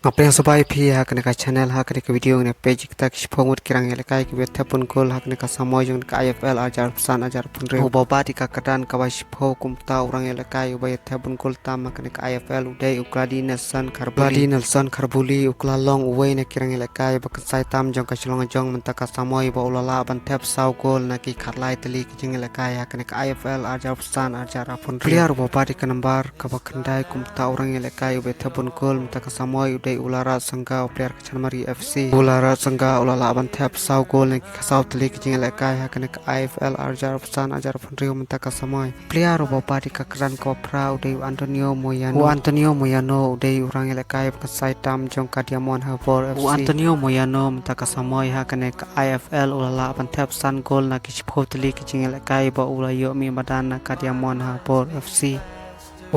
Ngapain sebaik pihak kena ka channel hak kena ka video ne page kita kishpongut kirang elekai ki betha pun kol hak kena ka samoy jung ka IFL ajar pesan ajar pun re ubaba di ka kadan ka bashpo kumta urang elekai ubay tha pun kol tam kena ka IFL udai ukladi Nelson Karbuli uklalong uway na kirang elekai bakasai tam jong ka chlong jong menta ka samoy ba ulala ban thep saw gol na ki kharlai tali ki jing elekai hak kena ka IFL ajar pesan ajar pun player ubaba di ka number ka bakandai kumta urang elekai ubay tha pun kol menta ka samoy udai ulara sangga player kecamari FC ulara sangga ulala ban thep saw gol ne kasaw tli kijing lekai hakane ka IFL arjar pesan ajar pundriu menta ka samoy player bopa di kakran ko pra udai Antonio Moyano udai urang lekai ka saitam jong ka Diamond Harbor FC Antonio Moyano menta ka samoy hakane ka IFL ulala ban thep san gol na kishpho tli kijing lekai ba ulayo mi madana ka Diamond Harbor FC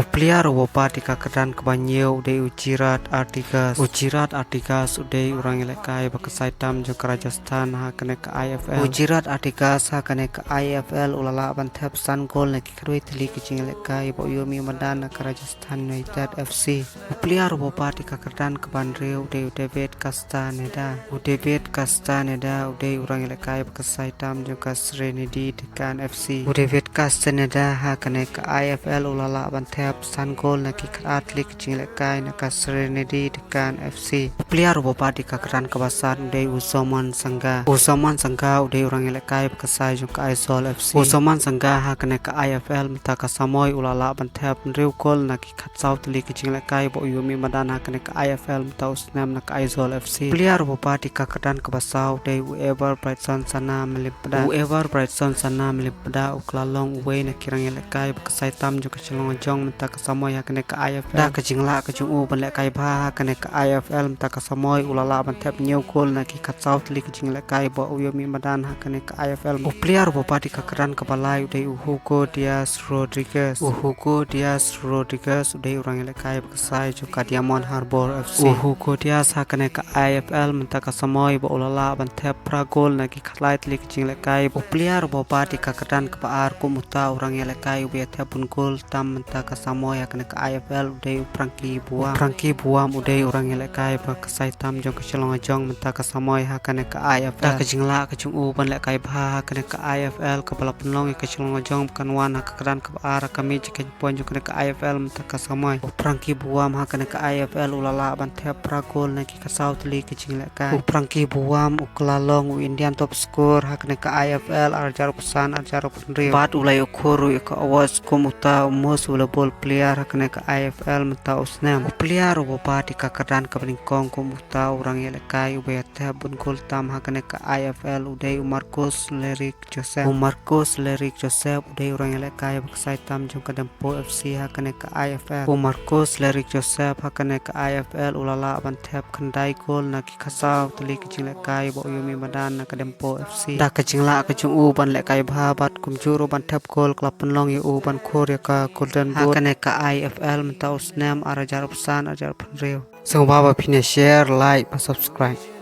player bopa di kakran kebanyo udai Ujirat Artigas udai urang elekai bakasai tam jong Rajasthan hakane ka IFL Ujirat Artigas hakane ka IFL ulala ban thep san gol ne kikrui tli kijing elekai bo yomi madana ka Rajasthan United FC player bopa di kakran kebanre udai David Castaneda udai urang elekai bakasai tam jong ka Serenity Dekan FC David Castaneda hakane ka IFL ulala ban san gol na ki atlik jinglekai na ka Serenity Dekan FC player bopa di kakran kabasan udai Usoman Sangga udai urang elekai bakasai jong ka Aizawl FC Usoman Sangga hakane ka IFL meta ka samoy ulala ban thep riu gol na ki khatsaw tli ki jinglekai bo yumi madana hakane ka IFL meta usnam na ka Aizawl FC player bopa di kakran kabasaw udai Uever Brighton sana melipada uklalong uwe na kirang elekai bakasai tam jong ka chlong jong menta ka samoy hakane ka IFL da ka jingla ka jung u ban le kai bha hakane ka IFL menta ka samoy ulala ban thep nyeu gol na ki khatsaw tli ki jingla kai bo uyomi madan hakane ka IFL player bo pati ka kran ka balai udai Hugo Diaz Rodriguez udai urang elekai bakasai jong ka Diamond Harbor FC Hugo Diaz hakane ka IFL menta ka samoy bo ulala ban thep pra gol na ki khalai tli ki jingla kai bo player bo pati ka kran ka par ku muta urang elekai ubi thep bun gol tam menta ka samoy hakane ka IFL udai Prangki Buam udai urang elekai bakasai tam jong ka chlong jong menta ka samoy hakane ka IFL da ka jingla ka jung u ban lekai bha hakane ka IFL ka bala penlong ka chlong jong kan wan ka kran ka ar kami jiken pon jong ka IFL menta ka samoy Prangki Buam hakane ka IFL ulala ban thep pra gol na ki kasaw tli ki jingla kai Prangki Buam uklalong Indian top score hakane ka IFL arjar pesan arjar penri bat ulai ukhoru ka awas komuta mos bol player hakane ka IFL menta usnam player bopa di ka kadan ka bringkong komuta urang elekai ubeta bun gol tam hakane ka IFL udai Marcos Lerik Joseph udai urang elekai bakasai tam jong ka Dempo FC hakane ka IFL Marcos Lerik Joseph hakane ka IFL ulala ban thep khandai gol na ki khasaw tli ki jinglekai bo yomi madan na ka Dempo FC da ka jingla ka jung u ban lekai bha bat kumjuru ban thep gol klap penlong u ban khor ya ka Golden Boot hakane ka IFL menta usnam arajar pesan ajar penreu sing baba pine share like subscribe